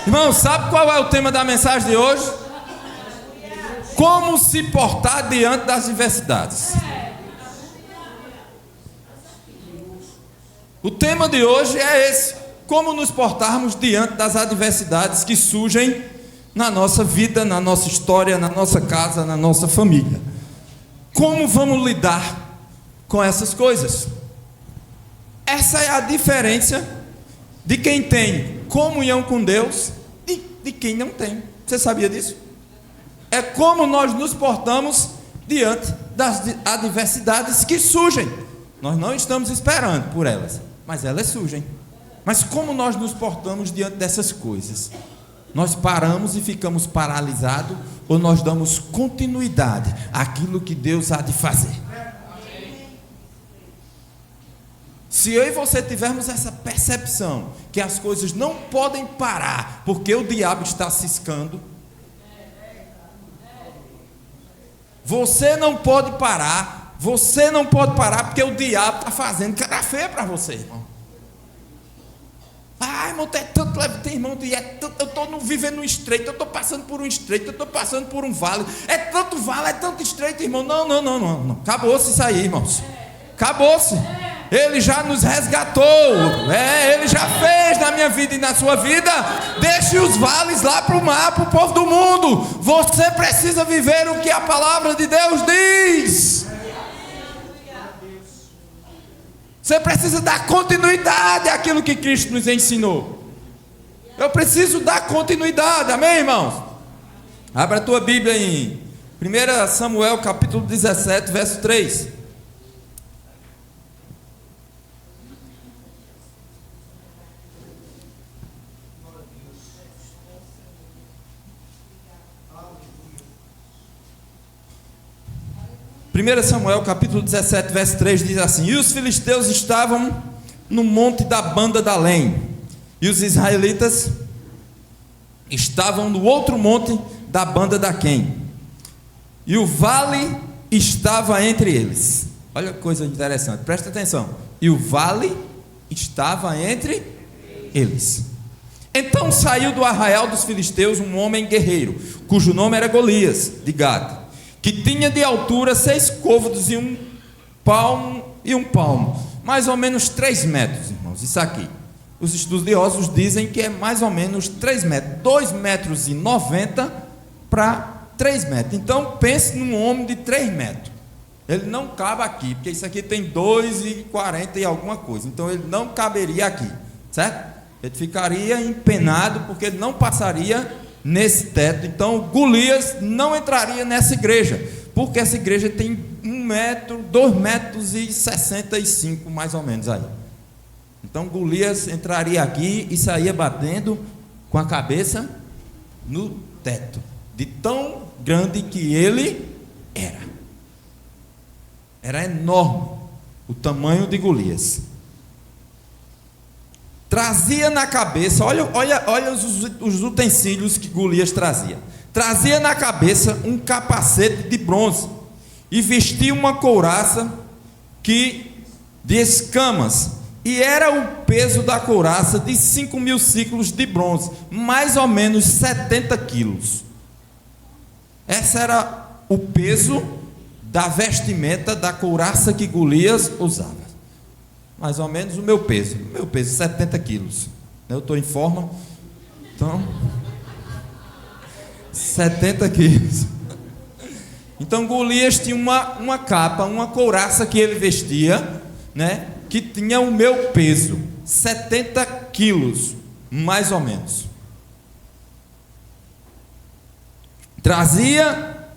Irmão, sabe qual é o tema da mensagem de hoje? Como se portar diante das adversidades. O tema de hoje é esse: como nos portarmos diante das adversidades que surgem na nossa vida, na nossa história, na nossa casa, na nossa família. Como vamos lidar com essas coisas? Essa é a diferença de quem tem comunhão com Deus e de quem não tem. Você sabia disso? É como nós nos portamos diante das adversidades que surgem. Nós não estamos esperando por elas, mas elas surgem. Mas como nós nos portamos diante dessas coisas? Nós paramos e ficamos paralisados, ou nós damos continuidade àquilo que Deus há de fazer? Se eu e você tivermos essa percepção que as coisas não podem parar porque o diabo está ciscando, você não pode parar porque o diabo está fazendo cara feia para você, irmão. Ah, irmão, é tanto, irmão, eu estou vivendo um estreito, eu estou passando por um estreito, eu estou passando por um vale, é tanto vale, é tanto estreito, irmão. Não. Acabou-se isso aí, irmãos. Acabou-se. Ele já nos resgatou. Ele já fez na minha vida e na sua vida. Deixe os vales lá para o mar, para o povo do mundo. Você precisa viver o que a palavra de Deus diz. Você precisa dar continuidade àquilo que Cristo nos ensinou. Eu preciso dar continuidade, amém, irmãos? Abra a tua Bíblia em 1 Samuel capítulo 17, verso 3. Primeiro Samuel capítulo 17, verso 3 diz assim: E os filisteus estavam no monte da banda da Além, e os israelitas estavam no outro monte da banda da Quem, e o vale estava entre eles. Olha que coisa interessante, presta atenção. E o vale estava entre eles. Então saiu do arraial dos filisteus um homem guerreiro, cujo nome era Golias, de Gade, que tinha de altura 6 côvados e um palmo, mais ou menos 3 metros, irmãos. Isso aqui, os estudiosos dizem que é mais ou menos 3 metros, 2,90 metros para 3 metros. Então pense num homem de 3 metros. Ele não cabe aqui, porque isso aqui tem 2,40 e alguma coisa, então ele não caberia aqui, certo? Ele ficaria empenado, porque ele não passaria nesse teto. Então Golias não entraria nessa igreja, porque essa igreja tem 1 metro, 2,65 metros mais ou menos aí. Então Golias entraria aqui e saía batendo com a cabeça no teto, de tão grande que ele era enorme o tamanho de Golias. Trazia na cabeça, olha os utensílios que Golias trazia. Trazia na cabeça um capacete de bronze e vestia uma couraça de escamas, e era o peso da couraça de 5.000 ciclos de bronze, mais ou menos 70 quilos. Esse era o peso da vestimenta da couraça que Golias usava. Mais ou menos o meu peso 70 quilos. Eu estou em forma, então 70 quilos. Então Golias tinha uma capa, uma couraça que ele vestia, né, que tinha o meu peso, 70 quilos, mais ou menos. Trazia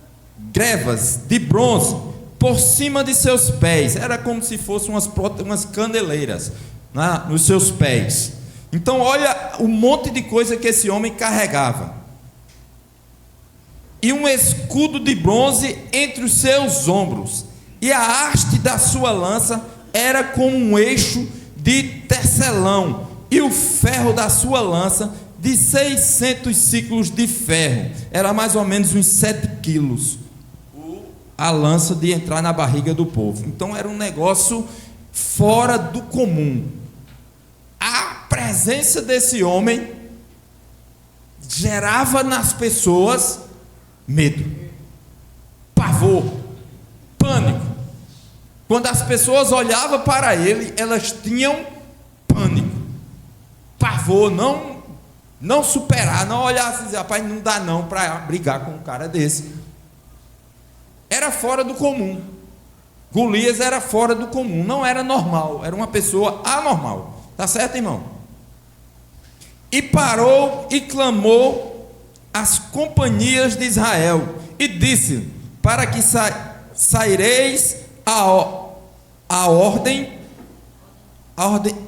grevas de bronze por cima de seus pés, era como se fossem umas candeleiras nos seus pés. Então olha o monte de coisa que esse homem carregava. E um escudo de bronze entre os seus ombros, e a haste da sua lança era como um eixo de tecelão, e o ferro da sua lança de 600 ciclos de ferro, era mais ou menos uns 7 quilos, a lança de entrar na barriga do povo. Então era um negócio fora do comum. A presença desse homem gerava nas pessoas medo, pavor, pânico. Quando as pessoas olhavam para ele, elas tinham pânico, pavor, não superar, não olhar assim, dizer, rapaz, não dá não para brigar com um cara desse. Era fora do comum. Golias era fora do comum, não era normal, era uma pessoa anormal. Tá certo, irmão? E parou e clamou às companhias de Israel e disse: para que saireis a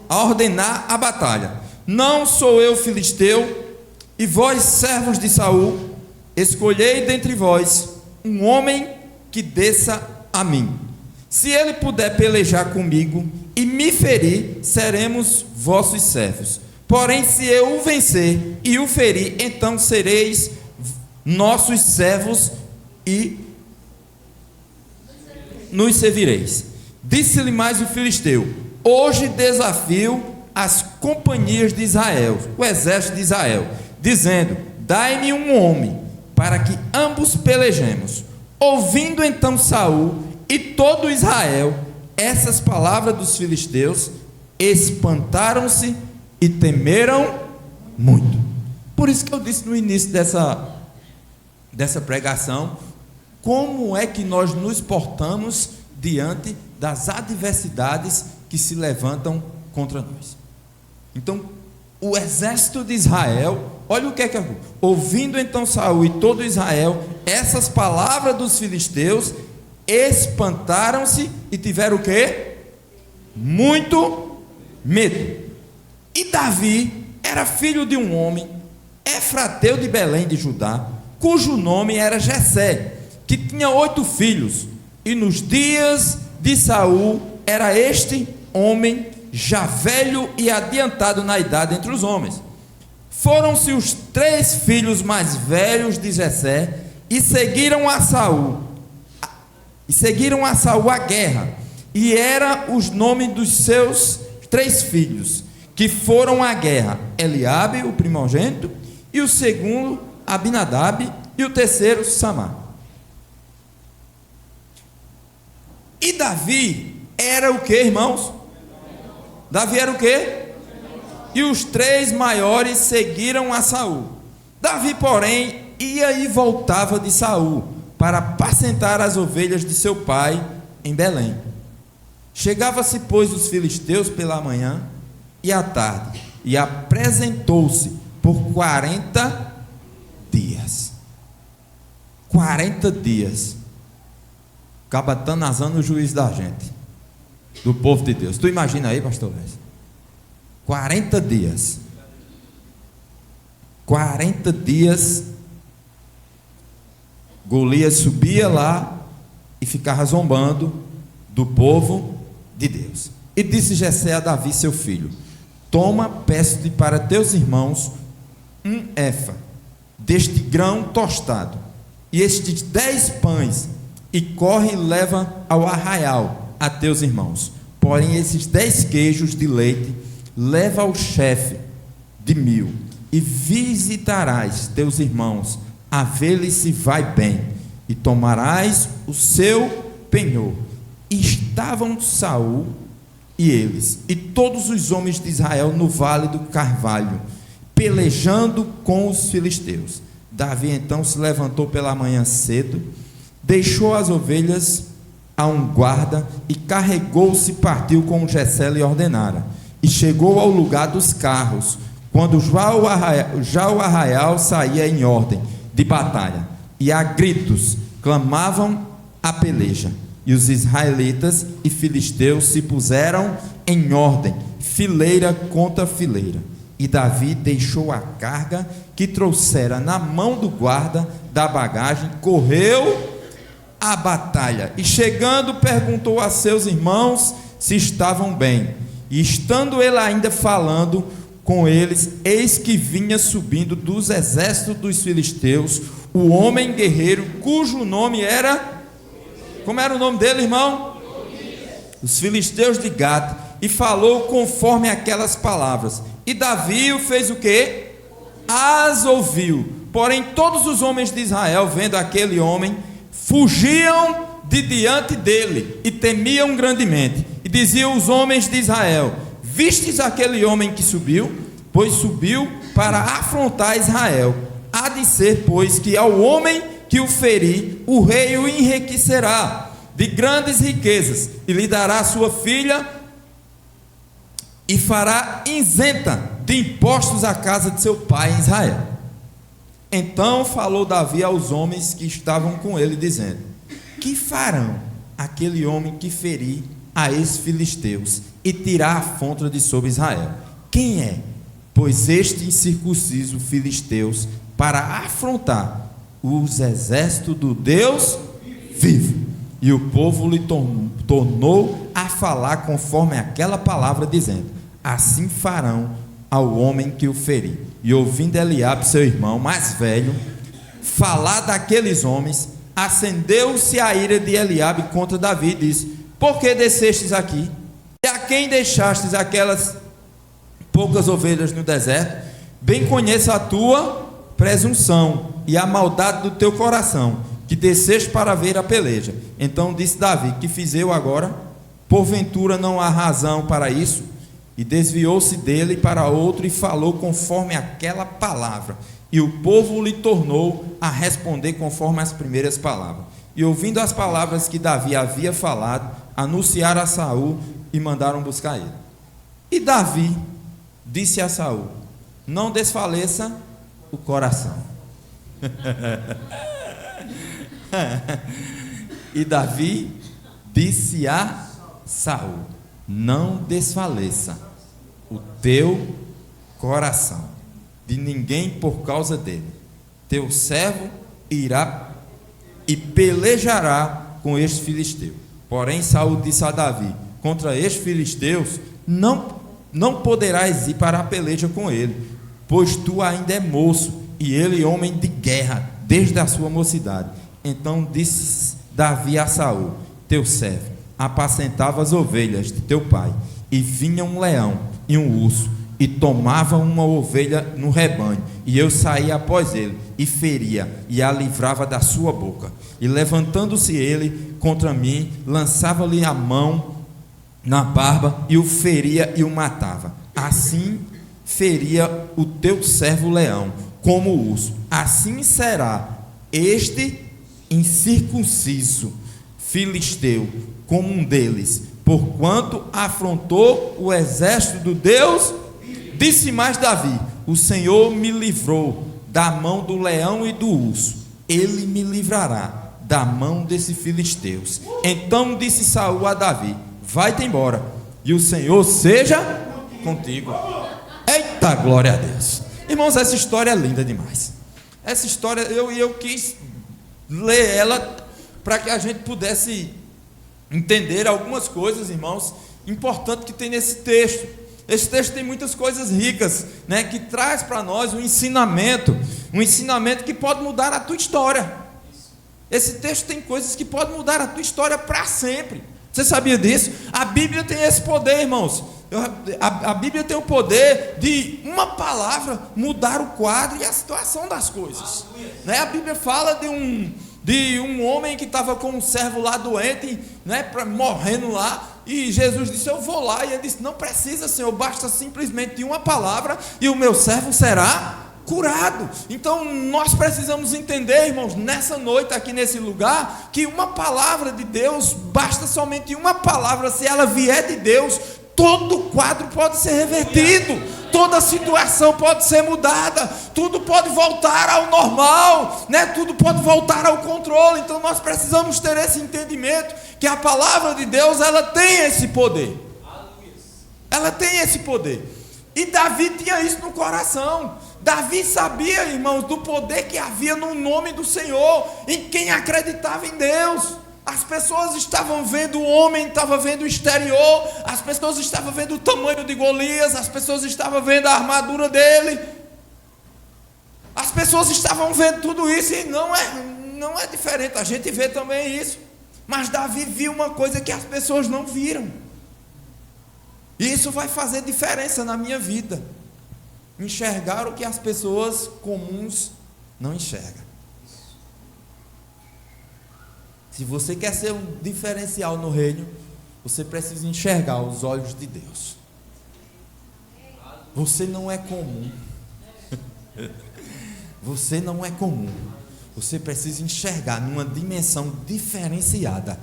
ordenar a batalha. Não sou eu filisteu, e vós servos de Saul, escolhei dentre vós um homem que desça a mim. Se ele puder pelejar comigo e me ferir, seremos vossos servos. Porém, se eu o vencer e o ferir, então sereis nossos servos e nos servireis. Disse-lhe mais o filisteu: hoje desafio as companhias de Israel, o exército de Israel, dizendo: dai-me um homem, para que ambos pelejemos. Ouvindo então Saul e todo Israel essas palavras dos filisteus, espantaram-se e temeram muito. Por isso que eu disse no início dessa pregação, como é que nós nos portamos diante das adversidades que se levantam contra nós. Então, o exército de Israel, olha o que é ouvindo então Saul e todo Israel essas palavras dos filisteus, espantaram-se e tiveram o quê? Muito medo. E Davi era filho de um homem efrateu de Belém de Judá, cujo nome era Jessé, que tinha 8 filhos, e nos dias de Saul era este homem já velho e adiantado na idade entre os homens. Foram-se os 3 filhos mais velhos de Jessé e seguiram a Saul a guerra, e eram os nomes dos seus 3 filhos que foram à guerra: Eliabe, o primogênito, e o segundo Abinadab, e o terceiro Samar. E Davi era o que, irmãos? Davi era o que? E os 3 maiores seguiram a Saul. Davi, porém, ia e voltava de Saul para apacentar as ovelhas de seu pai em Belém. Chegava-se, pois, os filisteus pela manhã e à tarde, e apresentou-se por 40 dias. 40 dias. Cabatanazando o juiz da gente, do povo de Deus. Tu imagina aí, pastor Lécio? 40 dias. 40 dias. Golias subia lá e ficava zombando do povo de Deus. E disse Jessé a Davi, seu filho: toma, peço-te para teus irmãos um efa deste grão tostado, e estes 10 pães, e corre e leva ao arraial a teus irmãos. Porém, esses 10 queijos de leite leva ao chefe de 1000, e visitarás teus irmãos, a ver-lhes se vai bem, e tomarás o seu penhor. E estavam Saul e eles, e todos os homens de Israel no vale do Carvalho, pelejando com os filisteus. Davi então se levantou pela manhã cedo, deixou as ovelhas a um guarda, e carregou-se e partiu como Jessé lhe ordenara, e chegou ao lugar dos carros, quando já o arraial saía em ordem de batalha, e a gritos clamavam a peleja, e os israelitas e filisteus se puseram em ordem, fileira contra fileira, e Davi deixou a carga que trouxera na mão do guarda da bagagem, correu a batalha, e chegando perguntou a seus irmãos se estavam bem, e estando ele ainda falando com eles, eis que vinha subindo dos exércitos dos filisteus o homem guerreiro, cujo nome era... Como era o nome dele, irmão? Os filisteus de Gate, e falou conforme aquelas palavras. E Davi o fez o quê? as ouviu. Porém, todos os homens de Israel, vendo aquele homem, fugiam de diante dele e temiam grandemente. E diziam os homens de Israel: vistes aquele homem que subiu? Pois subiu para afrontar Israel. Há de ser, pois, que ao homem que o ferir, o rei o enriquecerá de grandes riquezas, e lhe dará sua filha, e fará isenta de impostos a casa de seu pai em Israel. Então falou Davi aos homens que estavam com ele, dizendo: que farão aquele homem que ferir a esses filisteus e tirar a afronta de sobre Israel? Quem é, pois, este incircunciso filisteus para afrontar os exércitos do Deus vivo? E o povo lhe tornou a falar conforme aquela palavra, dizendo: assim farão ao homem que o ferir. E ouvindo Eliabe, seu irmão mais velho, falar daqueles homens, acendeu-se a ira de Eliabe contra Davi e disse: por que descestes aqui? E a quem deixastes aquelas poucas ovelhas no deserto? Bem conheço a tua presunção e a maldade do teu coração, que desceste para ver a peleja. Então disse Davi: que fiz eu agora? Porventura não há razão para isso? E desviou-se dele para outro e falou conforme aquela palavra. E o povo lhe tornou a responder conforme as primeiras palavras. E ouvindo as palavras que Davi havia falado, anunciaram a Saul e mandaram buscar ele. E Davi disse a Saul: não desfaleça o coração. E Davi disse a Saul: não desfaleça o teu coração de ninguém por causa dele. Teu servo irá e pelejará com este filisteu. Porém Saul disse a Davi: contra estes filisteus não poderás ir para a peleja com ele, pois tu ainda é moço e ele homem de guerra desde a sua mocidade. Então disse Davi a Saul, teu servo: apacentava as ovelhas de teu pai, e vinha um leão e um urso, e tomava uma ovelha no rebanho, e eu saía após ele, e feria, e a livrava da sua boca. E levantando-se ele contra mim, lançava-lhe a mão na barba, e o feria e o matava. Assim feria o teu servo leão, como o urso. Assim será este incircunciso filisteu como um deles, porquanto afrontou o exército do Deus. Disse mais Davi: o Senhor me livrou da mão do leão e do urso, ele me livrará da mão desses filisteus. Então disse Saul a Davi: vai-te embora, e o Senhor seja contigo. Eita, glória a Deus. Irmãos, essa história é linda demais. Essa história, eu quis ler ela para que a gente pudesse entender algumas coisas, irmãos, importantes que tem nesse texto. Esse texto tem muitas coisas ricas, né, que traz para nós um ensinamento que pode mudar a tua história. Esse texto tem coisas que podem mudar a tua história para sempre. Você sabia disso? A Bíblia tem esse poder, irmãos. A Bíblia tem o poder de uma palavra mudar o quadro e a situação das coisas, né? A Bíblia fala de um homem que estava com um servo lá doente, né, morrendo lá, e Jesus disse: eu vou lá. E ele disse: não precisa, Senhor, basta simplesmente de uma palavra e o meu servo será curado. Então nós precisamos entender, irmãos, nessa noite aqui nesse lugar, que uma palavra de Deus, basta somente uma palavra, se ela vier de Deus, todo o quadro pode ser revertido, toda a situação pode ser mudada, tudo pode voltar ao normal, né? Tudo pode voltar ao controle. Então nós precisamos ter esse entendimento, que a palavra de Deus, ela tem esse poder, ela tem esse poder. E Davi tinha isso no coração. Davi sabia, irmãos, do poder que havia no nome do Senhor, em quem acreditava em Deus. As pessoas estavam vendo o homem, estavam vendo o exterior, as pessoas estavam vendo o tamanho de Golias, as pessoas estavam vendo a armadura dele, as pessoas estavam vendo tudo isso, e não é diferente, a gente vê também isso. Mas Davi viu uma coisa que as pessoas não viram, e isso vai fazer diferença na minha vida. enxergar o que as pessoas comuns não enxergam. Se você quer ser um diferencial no reino, você precisa enxergar os olhos de Deus. Você não é comum. Você não é comum. Você precisa enxergar numa dimensão diferenciada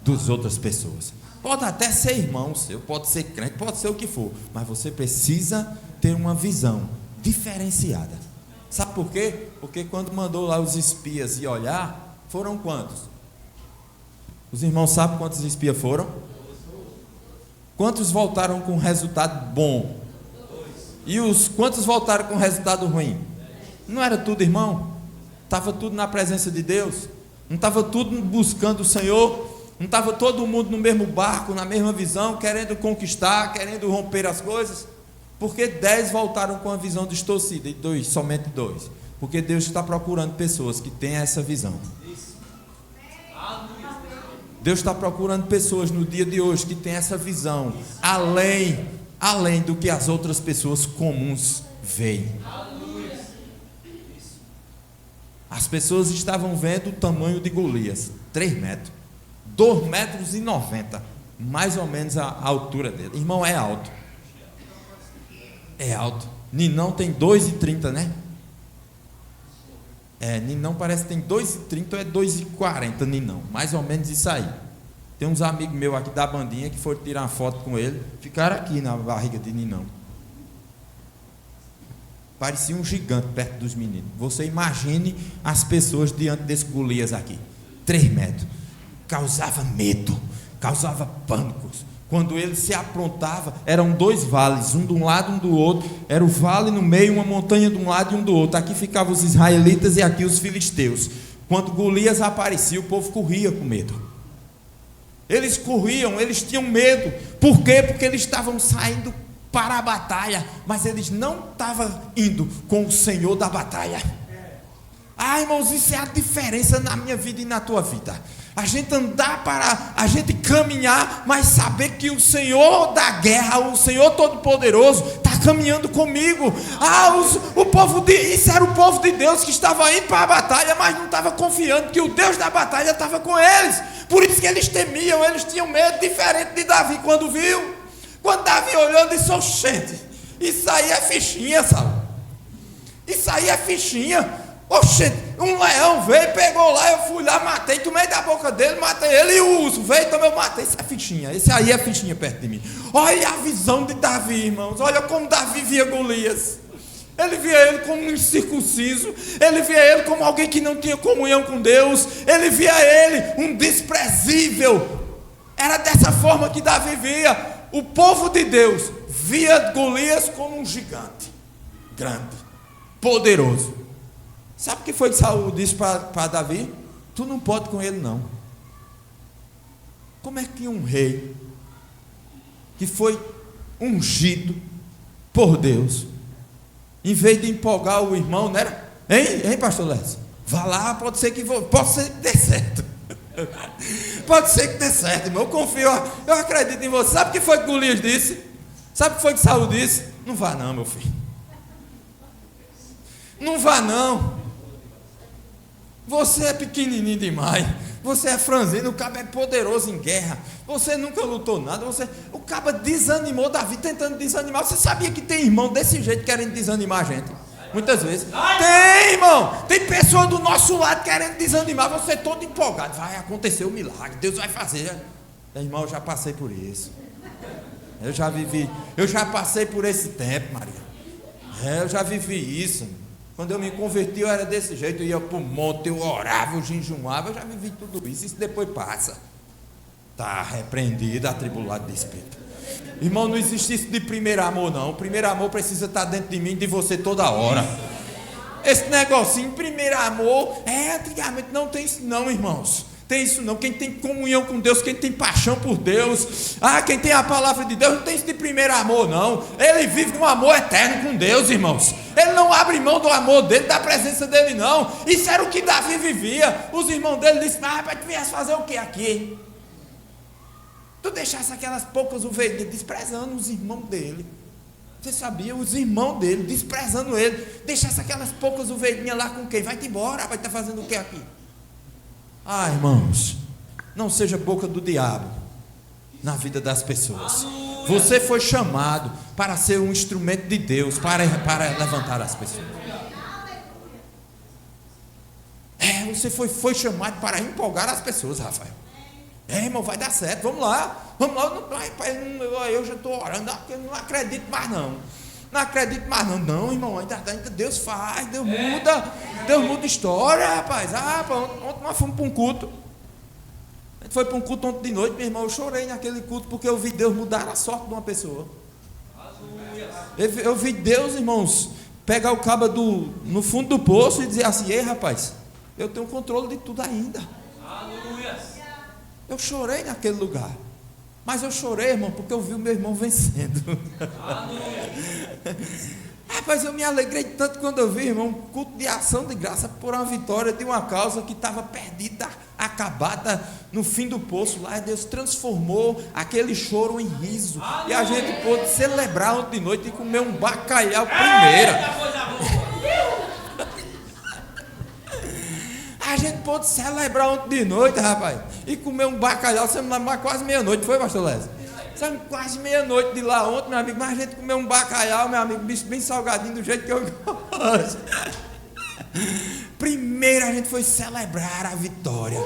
das outras pessoas. Pode até ser irmão seu, pode ser crente, pode ser o que for, mas você precisa ter uma visão diferenciada. Sabe por quê? Porque quando mandou lá os espias ir olhar, foram quantos? Os irmãos sabem quantos espias foram? Quantos voltaram com resultado bom? E quantos voltaram com resultado ruim? Não era tudo irmão? Estava tudo na presença de Deus? Não estava tudo buscando o Senhor? Não estava todo mundo no mesmo barco, na mesma visão, querendo conquistar, querendo romper as coisas? Porque 10 voltaram com a visão distorcida e somente 2? Porque Deus está procurando pessoas que tenham essa visão. Deus está procurando pessoas no dia de hoje que tenham essa visão, além do que as outras pessoas comuns veem. As pessoas estavam vendo o tamanho de Golias, 3 metros, 2,90 metros, mais ou menos a altura dele. Irmão, é alto. É alto. Ninão tem 2,30, né? Ninão parece que tem 2,30 ou é 2,40, Ninão, mais ou menos isso aí. Tem uns amigos meus aqui da bandinha que foram tirar uma foto com ele, ficaram aqui na barriga de Ninão. Parecia um gigante perto dos meninos. Você imagine as pessoas diante desse Golias aqui, 3 metros, causava medo, causava pânicos. Quando ele se aprontava, eram 2 vales, um de um lado, um do outro. Era o vale no meio, uma montanha de um lado e um do outro. Aqui ficavam os israelitas e aqui os filisteus. Quando Golias aparecia, o povo corria com medo. Eles corriam, eles tinham medo. Por quê? Porque eles estavam saindo para a batalha, mas eles não estavam indo com o Senhor da batalha. Irmãos, isso é a diferença na minha vida e na tua vida. A gente a gente caminhar, mas saber que o Senhor da guerra, o Senhor Todo-Poderoso, está caminhando comigo. Isso era o povo de Deus que estava indo para a batalha, mas não estava confiando que o Deus da batalha estava com eles. Por isso que eles temiam, eles tinham medo, diferente de Davi quando viu. Quando Davi olhou, disse: oxente, isso aí é fichinha, sabe? Isso aí é fichinha. Oxente, um leão veio, pegou lá, eu fui lá, matei, tomei da boca dele, matei ele, e o urso veio, também eu matei. Isso é fichinha, esse aí é fichinha perto de mim. Olha a visão de Davi, irmãos, olha como Davi via Golias. Ele via ele como um incircunciso, ele via ele como alguém que não tinha comunhão com Deus, ele via ele um desprezível. Era dessa forma que Davi via. O povo de Deus via Golias como um gigante, grande, poderoso. Sabe o que foi que Saul disse para Davi? Tu não pode com ele não. Como é que um rei que foi ungido por Deus, em vez de empolgar o irmão, não era? Hein, pastor Lécio? Vá lá, pode ser que dê certo. Pode ser que dê certo, irmão. Eu confio, eu acredito em você. Sabe o que foi que Golias disse? Sabe o que foi que Saul disse? Não vá não, meu filho. Não vá não. Você é pequenininho demais. Você é franzino, o cabo é poderoso em guerra. Você nunca lutou nada. O cabo desanimou Davi, tentando desanimar. Você sabia que tem irmão desse jeito querendo desanimar a gente? Muitas vezes. Tem, irmão. Tem pessoa do nosso lado querendo desanimar. Você todo empolgado. Vai acontecer o milagre. Deus vai fazer. Irmão, eu já passei por isso. Eu já passei por esse tempo, Maria. Eu já vivi isso. Quando eu me converti, eu era desse jeito. Eu ia para o monte, eu orava, eu jejuava. Eu já vivi tudo isso. Isso depois passa. Está repreendido, atribulado de espírito. Irmão, não existe isso de primeiro amor, não. O primeiro amor precisa estar dentro de mim e de você toda hora. Esse negocinho, primeiro amor, antigamente não tem isso não, irmãos. Tem isso não. Quem tem comunhão com Deus, quem tem paixão por Deus, quem tem a palavra de Deus, não tem isso de primeiro amor, não. Ele vive um amor eterno com Deus, irmãos. Ele não abre mão do amor dele, da presença dele, não. Isso era o que Davi vivia. Os irmãos dele disseram: rapaz, tu viesse fazer o que aqui? Tu deixasse aquelas poucas ovelhas, desprezando os irmãos dele. Você sabia? Os irmãos dele, desprezando ele. Deixasse aquelas poucas ovelhinhas lá com quem? Vai-te embora, vai estar fazendo o que aqui? Ah, irmãos, não seja boca do diabo na vida das pessoas. Você foi chamado para ser um instrumento de Deus, para levantar as pessoas. Você foi chamado para empolgar as pessoas, Rafael. Irmão, vai dar certo, vamos lá. Eu já estou orando, porque eu não acredito mais não. Não acredito mais não. Não, irmão, ainda Deus faz, Deus muda história, rapaz. Ontem nós fomos para um culto. A gente foi para um culto ontem de noite, meu irmão. Eu chorei naquele culto porque eu vi Deus mudar a sorte de uma pessoa. Eu vi Deus, irmãos, pegar o cabo no fundo do poço e dizer assim: ei, rapaz, eu tenho controle de tudo ainda. Eu chorei naquele lugar. Mas eu chorei, irmão, porque eu vi o meu irmão vencendo. Rapaz, eu me alegrei tanto quando eu vi, irmão, um culto de ação de graça por uma vitória de uma causa que estava perdida, acabada no fim do poço. Lá Deus transformou aquele choro em riso. E a gente pôde celebrar ontem de noite e comer um bacalhau primeira. A gente pôde celebrar ontem de noite, rapaz, e comer um bacalhau, você me lembra, quase meia-noite, foi, pastor Lésio? Sabe, quase meia-noite de lá ontem, meu amigo, mas a gente comeu um bacalhau, meu amigo, bicho bem salgadinho, do jeito que eu gosto. Primeiro a gente foi celebrar a vitória,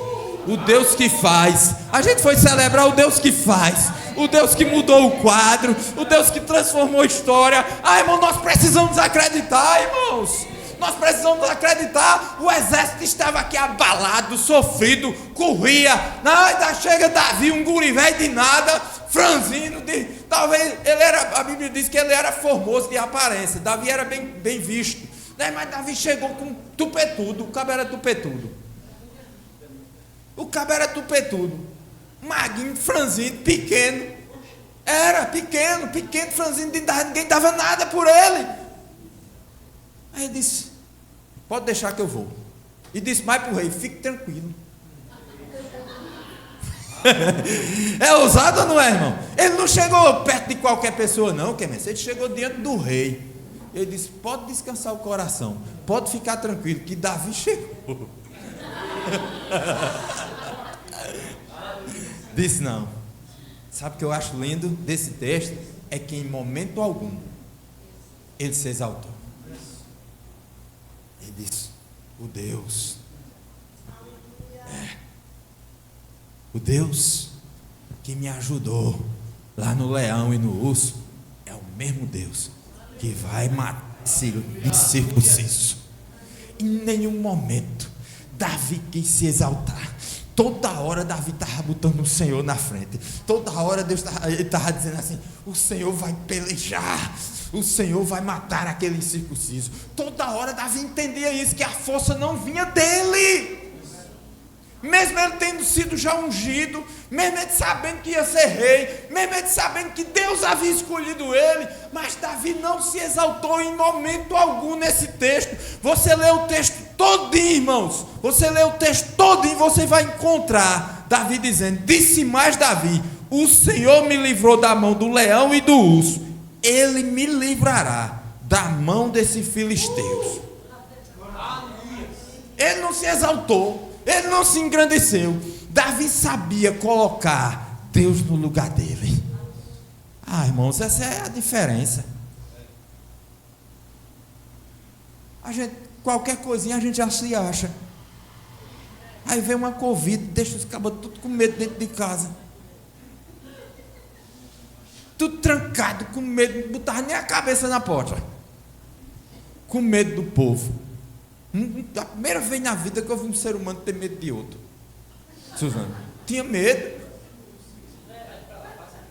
o Deus que faz. A gente foi celebrar o Deus que faz, o Deus que mudou o quadro, o Deus que transformou a história. Irmão, nós precisamos acreditar, irmãos. Nós precisamos acreditar. O exército estava aqui abalado, sofrido, corria. Ainda chega Davi, um guri velho de nada, franzino, talvez ele era, a Bíblia diz que ele era formoso de aparência. Davi era bem visto, né? Mas Davi chegou com tupetudo. O cabo era tupetudo. Maguinho, franzino, pequeno. Era pequeno, franzino, ninguém dava nada por ele. Aí ele disse: pode deixar que eu vou. E disse mais para o rei: fique tranquilo. É ousado ou não é, irmão? Ele não chegou perto de qualquer pessoa não, ele chegou diante do rei. Ele disse: pode descansar o coração, pode ficar tranquilo, que Davi chegou. Disse: não. Sabe o que eu acho lindo desse texto? É que em momento algum ele se exaltou. Ele disse: o Deus que me ajudou lá no leão e no urso é o mesmo Deus que vai matar esse incircunciso. Em nenhum momento Davi quis se exaltar. Toda hora Davi estava botando o Senhor na frente. Toda hora Deus estava dizendo assim: o Senhor vai pelejar, o Senhor vai matar aquele incircunciso. Toda hora Davi entendia isso, que a força não vinha dele. Mesmo ele tendo sido já ungido, mesmo ele sabendo que ia ser rei, mesmo ele sabendo que Deus havia escolhido ele, mas Davi não se exaltou em momento algum nesse texto. Você lê o texto todinho, irmãos, você lê o texto todinho, você vai encontrar Davi dizendo: disse mais Davi: o Senhor me livrou da mão do leão e do urso, ele me livrará da mão desses filisteus. Ele não se exaltou, ele não se engrandeceu. Davi sabia colocar Deus no lugar dele. Irmãos, essa é a diferença. Qualquer coisinha a gente já se acha. Aí vem uma Covid, deixa os cabos tudo com medo dentro de casa. Tudo trancado, com medo, não botava nem a cabeça na porta. Com medo do povo. A primeira vez na vida que eu vi um ser humano ter medo de outro. Suzana, tinha medo.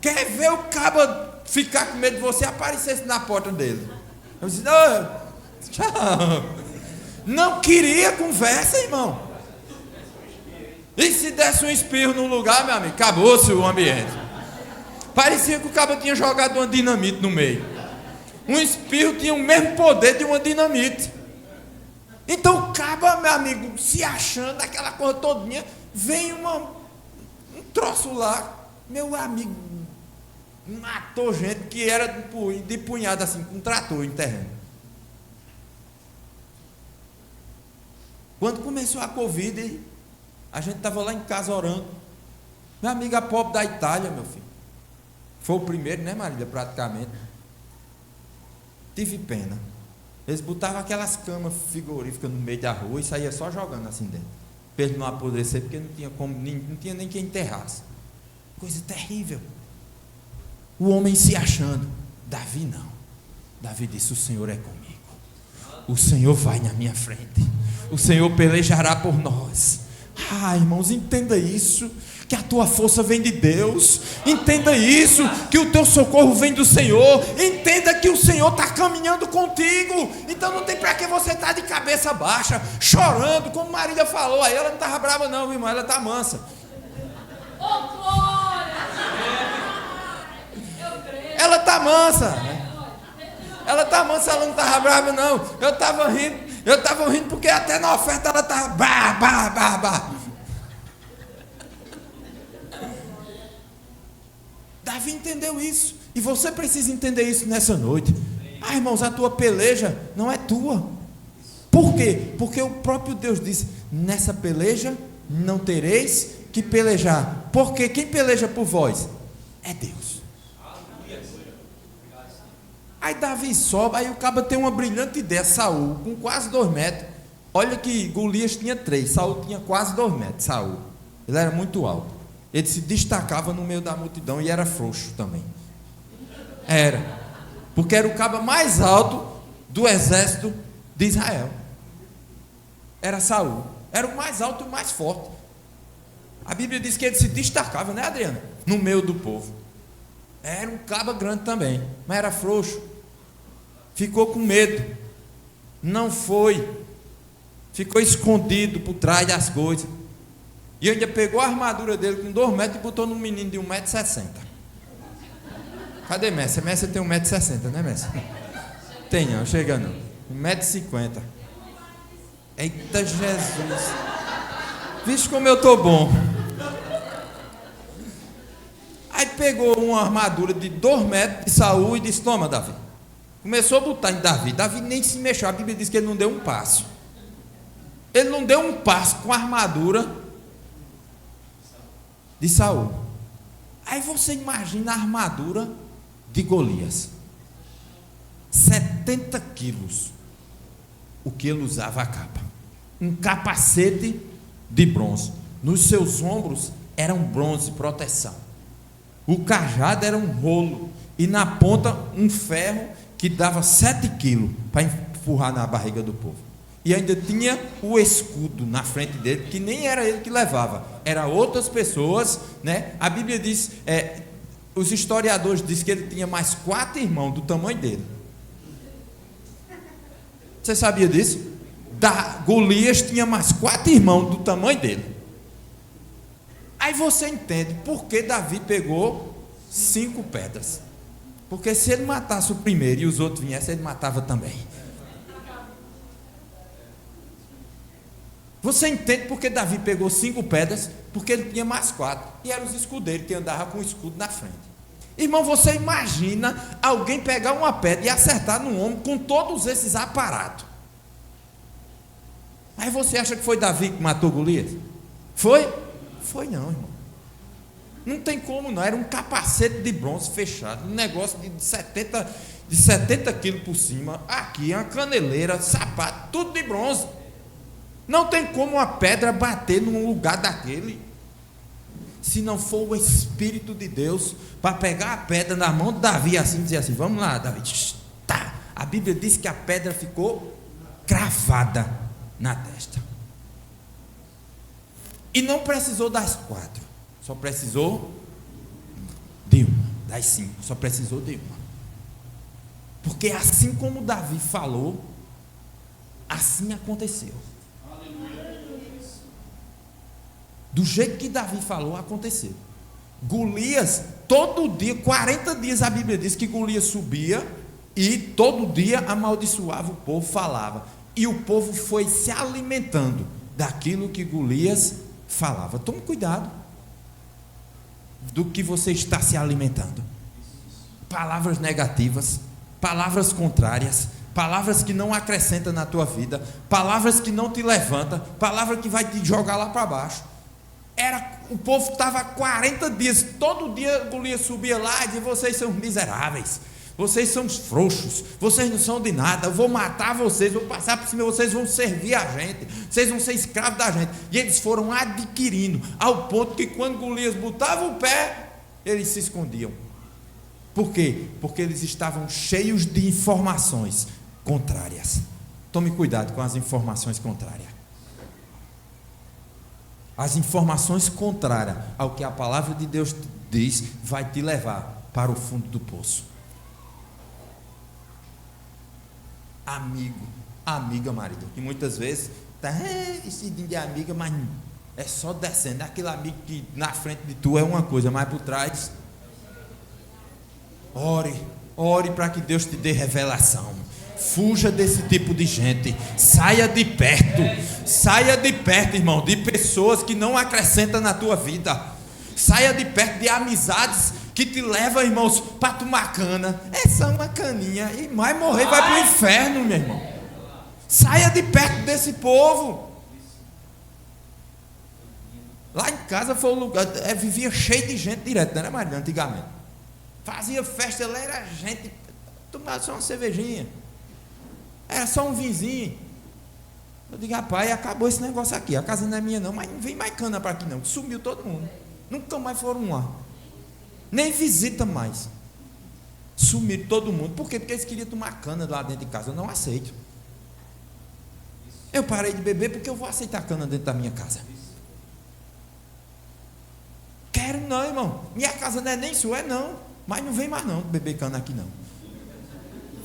Quer ver o cabo ficar com medo de você, aparecesse na porta dele? Eu disse: não, tchau. Não queria conversa, irmão. E se desse um espirro no lugar, meu amigo, acabou-se o ambiente. Parecia que o cabo tinha jogado uma dinamite no meio. Um espirro tinha o mesmo poder de uma dinamite. Então o cabo, meu amigo, se achando aquela coisa todinha, vem um troço lá, meu amigo, matou gente que era de punhado assim, com um trator em terreno. Quando começou a Covid, a gente estava lá em casa orando. Minha amiga pobre da Itália, meu filho. Foi o primeiro, né, Marília, praticamente. Tive pena. Eles botavam aquelas camas frigoríficas no meio da rua e saía só jogando assim dentro. Para ele não apodrecer, porque não tinha como, não tinha nem quem enterrasse. Coisa terrível. O homem se achando. Davi não. Davi disse: o Senhor é comigo. O Senhor vai na minha frente. O Senhor pelejará por nós. Irmãos, entenda isso, que a tua força vem de Deus. Entenda isso, que o teu socorro vem do Senhor. Entenda que o Senhor está caminhando contigo. Então não tem para que você estar de cabeça baixa, chorando, como Marília falou. Aí ela não estava brava não, irmão, ela está mansa. Ela está mansa. Ela está mansa, ela não estava brava não. Eu estava rindo porque até na oferta ela estava bah. Davi entendeu isso, e você precisa entender isso nessa noite. Irmãos, a tua peleja não é tua. Por quê? Porque o próprio Deus disse: nessa peleja não tereis que pelejar. Porque quem peleja por vós é Deus. Aí Davi sobe, aí o cabo tem uma brilhante ideia. Saul, com quase 2 metros. Olha que Golias tinha 3, Saul tinha quase 2 metros. Saul, ele era muito alto. Ele se destacava no meio da multidão e era frouxo também. Era, porque era o cabo mais alto do exército de Israel. Era Saul, era o mais alto e o mais forte. A Bíblia diz que ele se destacava, né, Adriana? No meio do povo. Era um cabo grande também, mas era frouxo. Ficou com medo, não foi, ficou escondido por trás das coisas. E ainda pegou a armadura dele com 2 metros e botou num menino de 1,60 m. Cadê Messi? Messi tem 1,60 m, né, Messi? Tem não, chega não. 1,50 m. Eita Jesus! Vixe como eu estou bom. Aí pegou uma armadura de 2 metros de Saul e disse: toma, Davi. Começou a botar em Davi. Davi nem se mexeu. A Bíblia diz que ele não deu um passo. Ele não deu um passo com a armadura de Saul. Aí você imagina a armadura de Golias. 70 quilos. O que ele usava a capa. Um capacete de bronze. Nos seus ombros era um bronze proteção. O cajado era um rolo. E na ponta um ferro que dava 7 quilos para empurrar na barriga do povo. E ainda tinha o escudo na frente dele, que nem era ele que levava, eram outras pessoas, né? A Bíblia diz, os historiadores dizem que ele tinha mais 4 irmãos do tamanho dele. Você sabia disso? Golias tinha mais 4 irmãos do tamanho dele. Aí você entende por que Davi pegou 5 pedras. Porque se ele matasse o primeiro e os outros viessem, ele matava também. Você entende porque Davi pegou 5 pedras? Porque ele tinha mais 4. E eram os escudeiros que andavam com o escudo na frente. Irmão, você imagina alguém pegar uma pedra e acertar no ombro com todos esses aparatos. Aí você acha que foi Davi que matou Golias? Foi? Foi não, irmão. Não tem como não, era um capacete de bronze fechado, um negócio de 70 quilos por cima, aqui uma caneleira, sapato, tudo de bronze. Não tem como uma pedra bater num lugar daquele, se não for o Espírito de Deus, para pegar a pedra na mão de Davi assim, e dizer assim: vamos lá, Davi. Tá. A Bíblia diz que a pedra ficou cravada na testa. E não precisou das 4. Só precisou de uma. Das 5, só precisou de uma. Porque assim como Davi falou, assim aconteceu. Do jeito que Davi falou, aconteceu. Golias, todo dia, 40 dias a Bíblia diz que Golias subia e todo dia amaldiçoava o povo, falava. E o povo foi se alimentando daquilo que Golias falava. Tome cuidado do que você está se alimentando. palavras negativas, palavras contrárias, palavras que não acrescentam na tua vida, palavras que não te levantam, palavra que vai te jogar lá para baixo. O povo estava 40 dias, todo dia Golias subia lá e dizia: vocês são miseráveis, vocês são frouxos, vocês não são de nada, eu vou matar vocês, vou passar por cima, vocês vão servir a gente, vocês vão ser escravos da gente. E eles foram adquirindo, ao ponto que quando Golias botava o pé, eles se escondiam. Por quê? Porque eles estavam cheios de informações contrárias. Tome cuidado com as informações contrárias. As informações contrárias ao que a palavra de Deus diz vai te levar para o fundo do poço. Amigo, amiga, marido, que muitas vezes está vestidinho de amiga, mas é só descendo. É aquele amigo que na frente de tu é uma coisa, mas por trás. Ore para que Deus te dê revelação. Fuja desse tipo de gente. Saia de perto, irmão, de pessoas que não acrescentam na tua vida. Saia de perto de amizades que te levam, irmãos, para tomar cana. É só uma caninha e mais morrer vai para o inferno, meu irmão. Saia de perto desse povo. Lá em casa foi um lugar, vivia cheio de gente direto, né, Maria? Antigamente fazia festa, ela era gente, tomava só uma cervejinha, era só um vinzinho. Eu digo: rapaz, acabou esse negócio aqui, a casa não é minha não, mas não vem mais cana para aqui não. Sumiu todo mundo, nunca mais foram lá, nem visita mais. Sumiram todo mundo. Por quê? Porque eles queriam tomar cana lá dentro de casa. Eu não aceito. Eu parei de beber porque eu vou aceitar cana dentro da minha casa. Quero não, irmão. Minha casa não é nem sua, é não. Mas não vem mais não beber cana aqui não.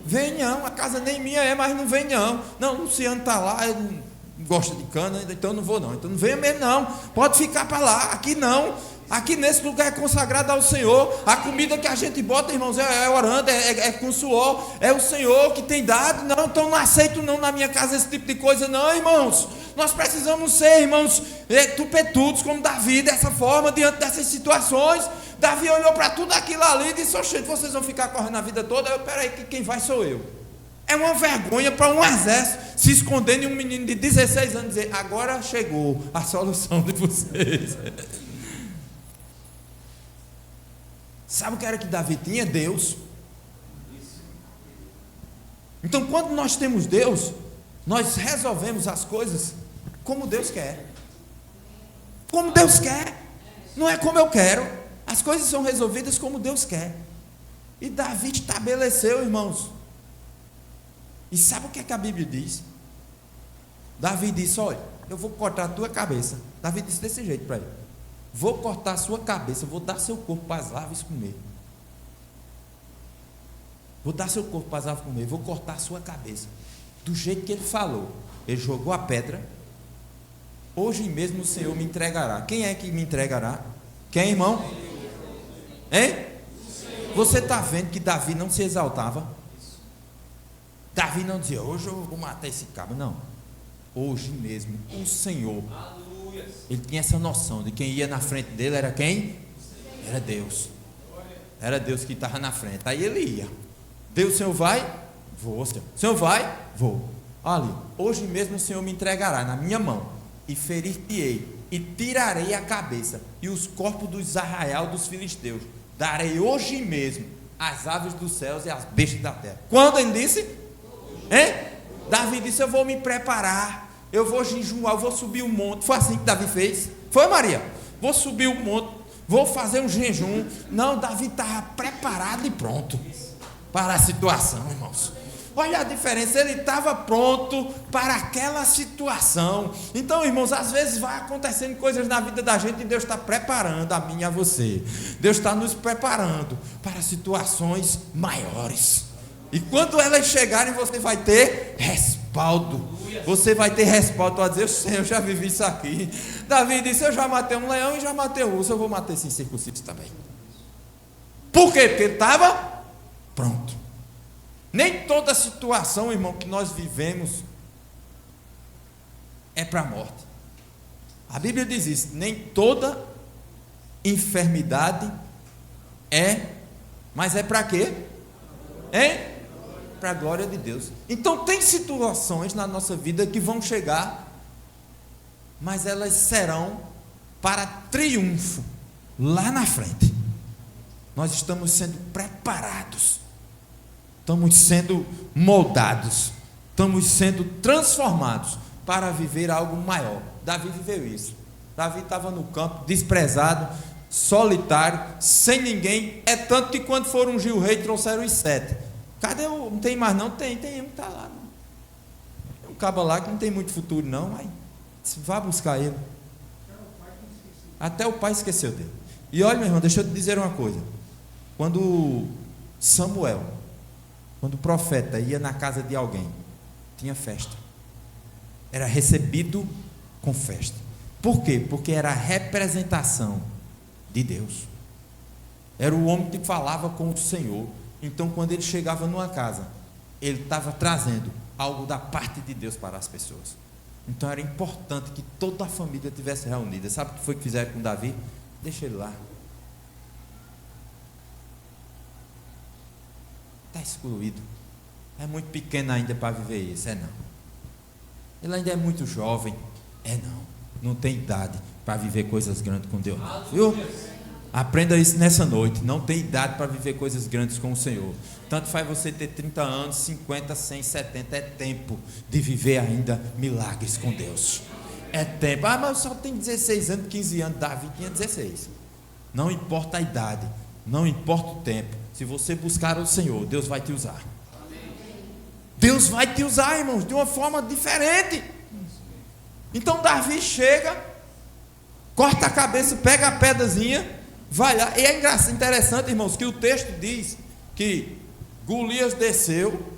Vem não, a casa nem minha é, mas não vem não. Não, o Luciano está lá, ele não gosta de cana, então não vou não. Então não venha mesmo não. Pode ficar para lá, aqui não. Aqui nesse lugar é consagrado ao Senhor. A comida que a gente bota, irmãos, é orando, é com suor. É o Senhor que tem dado. Não, então não aceito não na minha casa esse tipo de coisa não, irmãos. Nós precisamos ser, irmãos, tupetudos como Davi, dessa forma, diante dessas situações. Davi olhou para tudo aquilo ali e disse: oxe, vocês vão ficar correndo a vida toda? Peraí, que quem vai sou eu. É uma vergonha para um exército se escondendo e um menino de 16 anos dizer: agora chegou a solução de vocês. Sabe o que era que Davi tinha? Deus. Então, quando nós temos Deus, nós resolvemos as coisas como Deus quer. Como Deus quer. Não é como eu quero. As coisas são resolvidas como Deus quer. E Davi estabeleceu, irmãos. E sabe o que é que a Bíblia diz? Davi disse: olha, eu vou cortar a tua cabeça. Davi disse desse jeito para ele: vou cortar a sua cabeça, vou dar seu corpo para as aves comer. Vou dar seu corpo para as aves comer, vou cortar a sua cabeça. Do jeito que ele falou, ele jogou a pedra. Hoje mesmo o Senhor me entregará. Quem é que me entregará? Quem, irmão? Hein? Você está vendo que Davi não se exaltava? Davi não dizia: hoje eu vou matar esse cabo. Não. Hoje mesmo o Senhor. Ele tinha essa noção de quem ia na frente dele era quem? Era Deus. Era Deus que estava na frente. Aí ele ia. Deus, o Senhor vai? Vou, Senhor. O Senhor vai? Vou. Olha, hoje mesmo o Senhor me entregará na minha mão, e ferir-te-ei, e tirarei a cabeça e os corpos dos arraial dos filisteus. Darei hoje mesmo as aves dos céus e as bestas da terra. Quando ele disse? Hein? Davi disse: eu vou me preparar, eu vou jejuar, eu vou subir o monte. Foi assim que Davi fez? Foi, Maria? Vou subir o monte, vou fazer um jejum. Não, Davi estava preparado e pronto para a situação, irmãos. Olha a diferença, ele estava pronto para aquela situação. Então, irmãos, às vezes vai acontecendo coisas na vida da gente e Deus está preparando a mim e a você. Deus está nos preparando para situações maiores. E quando elas chegarem, você vai ter respaldo. Você vai ter respaldo para dizer: Senhor, eu já vivi isso aqui. Davi disse: eu já matei um leão e já matei um urso, eu vou matar esse incircunciso também. Por quê? Porque ele estava pronto. Nem toda situação, irmão, que nós vivemos é para a morte. A Bíblia diz isso: nem toda enfermidade é Mas é para quê? Hein? Para a glória de Deus. Então tem situações na nossa vida que vão chegar, mas elas serão para triunfo lá na frente. Nós estamos sendo preparados, estamos sendo moldados, estamos sendo transformados para viver algo maior. Davi viveu isso. Davi estava no campo, desprezado, solitário, sem ninguém. É tanto que quando foram ungir o rei, trouxeram os 7. Cadê o... Não tem mais não? Tem um que está lá. Tem um cabo lá que não tem muito futuro não, mas vá buscar ele. Até o pai esqueceu dele. E olha, meu irmão, deixa eu te dizer uma coisa. Quando Samuel, quando o profeta ia na casa de alguém, tinha festa. Era recebido com festa. Por quê? Porque era a representação de Deus. Era o homem que falava com o Senhor. Então, quando ele chegava numa casa, ele estava trazendo algo da parte de Deus para as pessoas. Então, era importante que toda a família estivesse reunida. Sabe o que foi que fizeram com Davi? Deixa ele lá. Está excluído. É muito pequeno ainda para viver isso. É não. Ele ainda é muito jovem. É não. Não tem idade para viver coisas grandes com Deus. Viu? Aprenda isso nessa noite. Não tem idade para viver coisas grandes com o Senhor. Tanto faz você ter 30 anos, 50, 100, 70. É tempo de viver ainda milagres com Deus. É tempo. Ah, mas só tem 16 anos, 15 anos. Davi tinha 16. Não importa a idade, não importa o tempo. Se você buscar o Senhor, Deus vai te usar. Deus vai te usar, irmãos, de uma forma diferente. Então Davi chega, corta a cabeça, pega a pedazinha, vai lá. E é interessante, irmãos, que o texto diz que Golias desceu,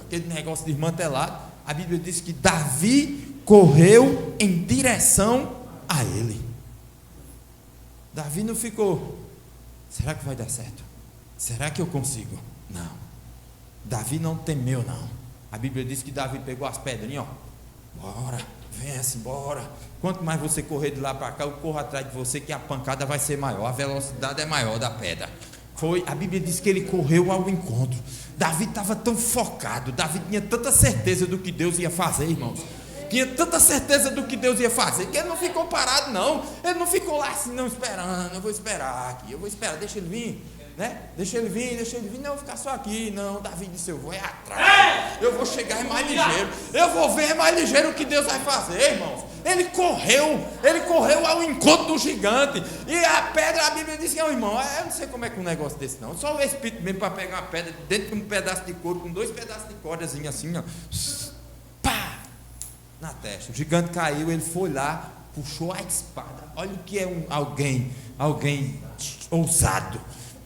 aquele negócio desmantelado. A Bíblia diz que Davi correu em direção a ele. Davi não ficou, será que vai dar certo? Será que eu consigo? Não. Davi não temeu, não. A Bíblia diz que Davi pegou as pedrinhas, bora, vence, bora. Quanto mais você correr de lá para cá, eu corro atrás de você, que a pancada vai ser maior, a velocidade é maior da pedra. A Bíblia diz que ele correu ao encontro. Davi estava tão focado, Davi tinha tanta certeza do que Deus ia fazer, irmãos. Tinha tanta certeza do que Deus ia fazer, que ele não ficou parado, não. Ele não ficou lá assim, não, esperando, eu vou esperar aqui, eu vou esperar, deixa ele vir, né? Deixa ele vir, não, vou ficar só aqui. Não, Davi disse, eu vou atrás, eu vou chegar mais ligeiro, eu vou ver mais ligeiro o que Deus vai fazer, irmãos. Ele correu ao encontro do gigante. E a pedra, a Bíblia diz que, irmão, eu não sei como é que um negócio desse não. Só o Espírito mesmo para pegar uma pedra dentro de um pedaço de couro, com 2 pedaços de cordazinha assim, ó, pá, na testa. O gigante caiu, ele foi lá, puxou a espada. Olha o que é alguém ousado.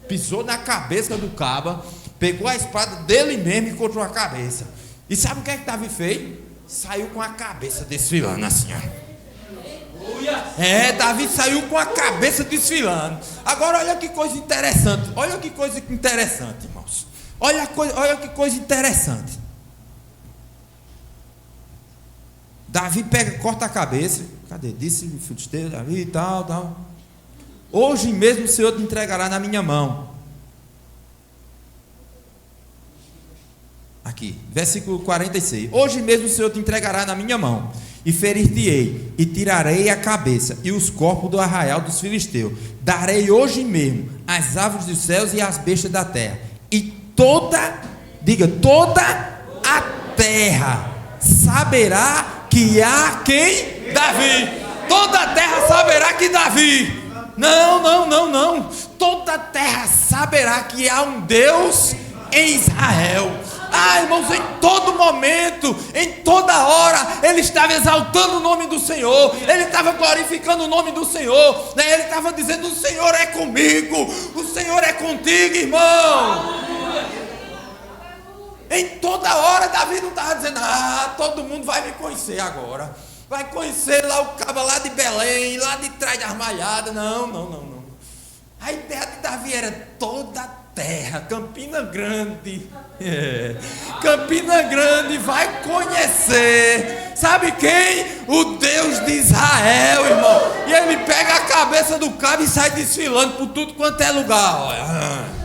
Pisou na cabeça do caba, pegou a espada dele mesmo e cortou a cabeça. E sabe o que é que Davi fez? Saiu com a cabeça desfilando assim, ó. Davi saiu com a cabeça desfilando. Agora olha que coisa interessante. Olha que coisa interessante, irmãos. Olha que coisa interessante. Davi corta a cabeça. Cadê? Disse o filisteus, Davi e tal. Hoje mesmo o Senhor te entregará na minha mão. Aqui, versículo 46. Hoje mesmo o Senhor te entregará na minha mão, e ferir-te-ei, e tirarei a cabeça e os corpos do arraial dos filisteus. Darei hoje mesmo as aves dos céus e as bestas da terra, e toda a terra saberá que há quem? Davi. Toda a terra saberá que Davi. Não. Toda a terra saberá que há um Deus em Israel. Irmãos, em todo momento, em toda hora, ele estava exaltando o nome do Senhor, ele estava glorificando o nome do Senhor, né? Ele estava dizendo, o Senhor é comigo, o Senhor é contigo, irmão. Em toda hora, Davi não estava dizendo, todo mundo vai me conhecer agora, vai conhecer lá o cabo lá de Belém, lá de trás das malhadas. Não. A ideia de Davi era toda a terra, Campina Grande. Campina Grande vai conhecer, sabe quem? O Deus de Israel, irmão. E ele pega a cabeça do cabo e sai desfilando por tudo quanto é lugar. Olha.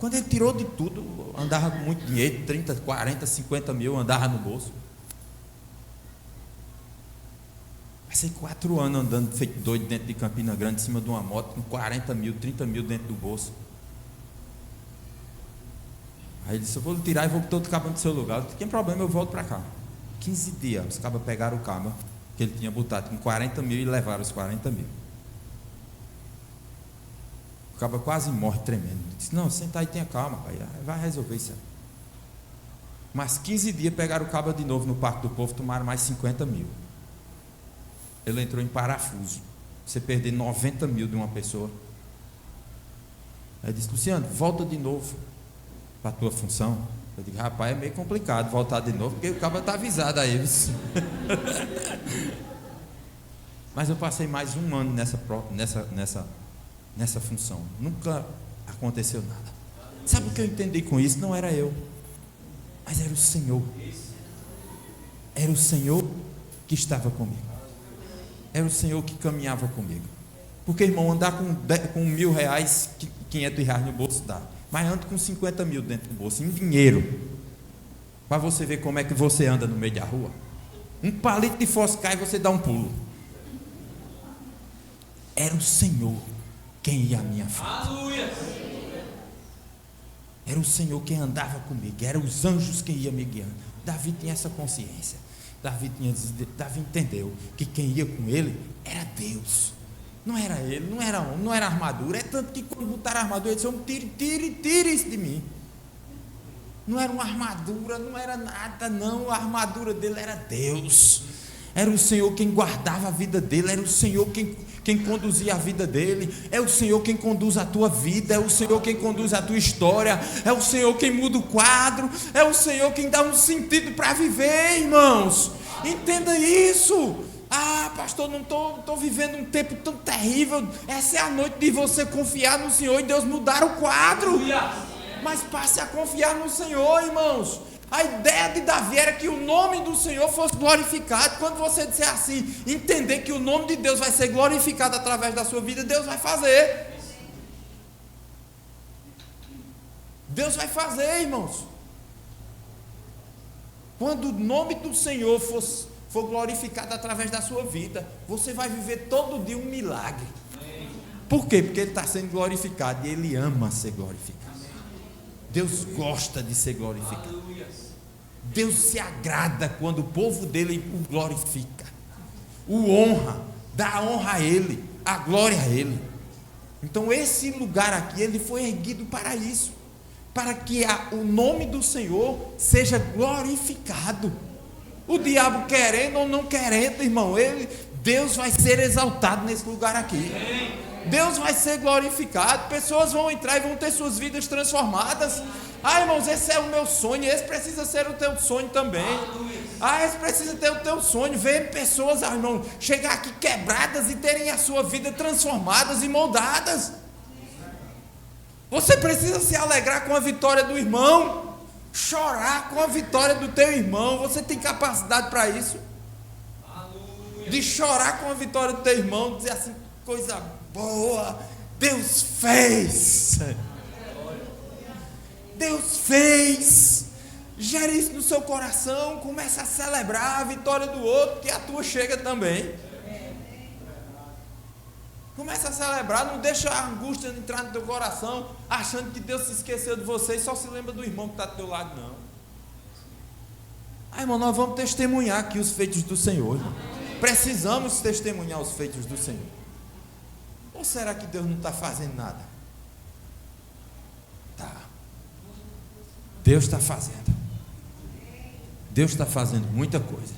Quando ele tirou de tudo, andava com muito dinheiro, 30, 40, 50 mil, andava no bolso. Passei 4 anos andando feito doido dentro de Campina Grande, em cima de uma moto, com 40 mil, 30 mil dentro do bolso. Aí ele disse, eu vou lhe tirar e vou botar outro cabo no seu lugar. Eu disse, tem problema, eu volto para cá. 15 dias, os cabas pegaram o cabo que ele tinha botado com 40 mil e levaram os 40 mil. O cabo quase morre tremendo. Ele disse, não, senta aí, tenha calma, vai resolver isso aí. Mas 15 dias pegaram o cabo de novo no Parque do Povo, tomaram mais 50 mil. Ele entrou em parafuso. Você perder 90 mil de uma pessoa. Aí disse, Luciano, volta de novo para a tua função. Eu digo, rapaz, é meio complicado voltar de novo, porque o cabo está avisado aí. Mas eu passei mais um ano nessa função. Nunca aconteceu nada. Sabe o que eu entendi com isso? Não era eu, mas era o Senhor. Era o Senhor que estava comigo. Era o Senhor que caminhava comigo. Porque, irmão, andar com R$1.000, 500 reais no bolso dá. Mas ando com 50 mil dentro do bolso, em dinheiro. Para você ver como é que você anda no meio da rua. Um palito de fósforo cai e você dá um pulo. Era o Senhor quem ia à minha frente. Era o Senhor quem andava comigo. Eram os anjos quem ia me guiando. Davi tinha essa consciência. Davi entendeu que quem ia com ele era Deus. Não era ele, não era homem, não era armadura. É tanto que quando botaram a armadura, ele disse, homem, tire isso de mim. Não era uma armadura, não era nada, não. A armadura dele era Deus. Era o Senhor quem guardava a vida dele. Era o Senhor quem conduzia a vida dele. É o Senhor quem conduz a tua vida. É o Senhor quem conduz a tua história. É o Senhor quem muda o quadro. É o Senhor quem dá um sentido para viver, irmãos. Entenda isso. Ah, pastor, não estou vivendo um tempo tão terrível. Essa é a noite de você confiar no Senhor e Deus mudar o quadro. Mas passe a confiar no Senhor, irmãos. A ideia de Davi era que o nome do Senhor fosse glorificado. Quando você disser assim, entender que o nome de Deus vai ser glorificado através da sua vida, Deus vai fazer. Deus vai fazer, irmãos. Quando o nome do Senhor for glorificado através da sua vida, você vai viver todo dia um milagre. Por quê? Porque Ele está sendo glorificado e Ele ama ser glorificado. Deus gosta de ser glorificado. Deus se agrada quando o povo dele o glorifica, o honra, dá a honra a Ele, a glória a Ele. Então esse lugar aqui, ele foi erguido para isso, para que o nome do Senhor seja glorificado. O diabo querendo ou não querendo, irmão, Deus vai ser exaltado nesse lugar aqui. Deus vai ser glorificado, pessoas vão entrar e vão ter suas vidas transformadas. Ah, irmãos, esse é o meu sonho, esse precisa ser o teu sonho também. Ah, esse precisa ter o teu sonho. Ver pessoas, irmão, chegar aqui quebradas e terem a sua vida transformadas e moldadas. Você precisa se alegrar com a vitória do irmão, chorar com a vitória do teu irmão. Você tem capacidade para isso? De chorar com a vitória do teu irmão, dizer assim, coisa boa, Deus fez. Deus fez. Gere isso no seu coração. Comece a celebrar a vitória do outro, que a tua chega também. Comece a celebrar. Não deixa a angústia entrar no teu coração, achando que Deus se esqueceu de você e só se lembra do irmão que está do teu lado, não. Irmão, nós vamos testemunhar aqui os feitos do Senhor, irmão. Precisamos testemunhar os feitos do Senhor. Ou será que Deus não está fazendo nada? Tá. Deus está fazendo. Deus está fazendo muita coisa.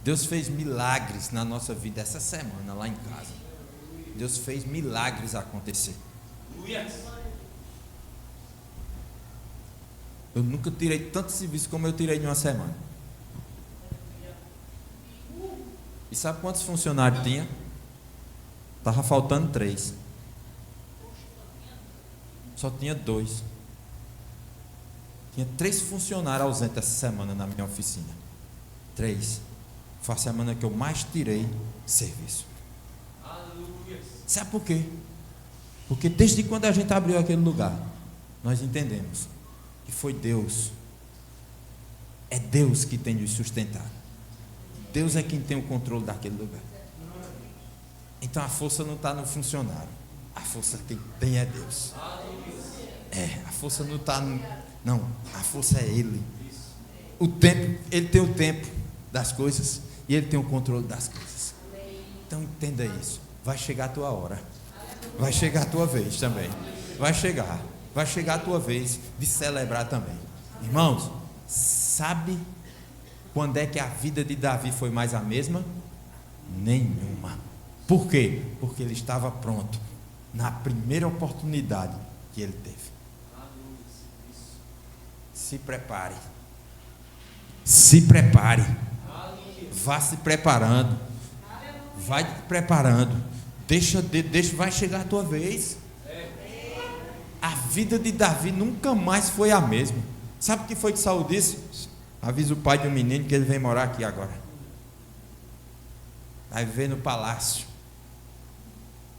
Deus fez milagres na nossa vida essa semana lá em casa. Deus fez milagres acontecer. Eu nunca tirei tanto serviço como eu tirei em uma semana. E sabe quantos funcionários tinha? Estava faltando 3. Só tinha 2. Tinha 3 funcionários ausentes essa semana na minha oficina. 3. Foi a semana que eu mais tirei serviço. Sabe por quê? Porque desde quando a gente abriu aquele lugar, nós entendemos que foi Deus. É Deus que tem nos sustentado. Deus é quem tem o controle daquele lugar. Então a força não está no funcionário. A força quem tem é Deus. A força não está no... Não, a força é Ele. O tempo, Ele tem o tempo das coisas e Ele tem o controle das coisas. Então entenda isso. Vai chegar a tua hora. Vai chegar a tua vez também. Vai chegar a tua vez de celebrar também. Irmãos, sabe quando é que a vida de Davi foi mais a mesma? Nenhuma. Por quê? Porque ele estava pronto na primeira oportunidade que ele teve. Se prepare. Se prepare. Vá se preparando. Vai te preparando. Deixa, vai chegar a tua vez. A vida de Davi nunca mais foi a mesma. Sabe o que foi que Saul disse? Avisa o pai do menino que ele vem morar aqui agora. Vai viver no palácio.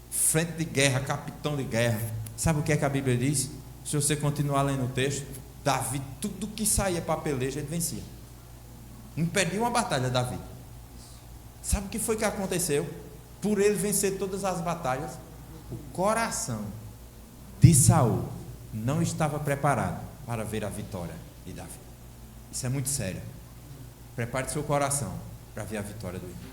Frente de guerra, capitão de guerra. Sabe o que é que a Bíblia diz? Se você continuar lendo o texto, Davi, tudo que saía para a peleja, ele vencia. Não perdia uma batalha, Davi. Sabe o que foi que aconteceu? Por ele vencer todas as batalhas, o coração de Saul não estava preparado para ver a vitória de Davi. Isso é muito sério. Prepare seu coração para ver a vitória do irmão.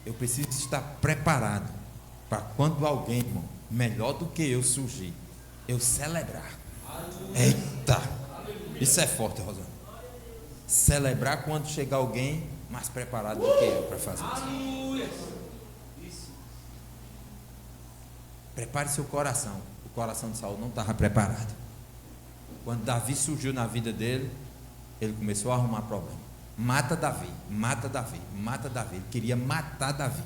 Eu preciso estar preparado para quando alguém, irmão, melhor do que eu surgir, eu celebrar. Eita! Isso é forte, Rosana. Celebrar quando chegar alguém mais preparado do que eu para fazer isso. Prepare seu coração. O coração de Saul não estava preparado. Quando Davi surgiu na vida dele, ele começou a arrumar problema. Mata Davi, mata Davi, mata Davi. Ele queria matar Davi.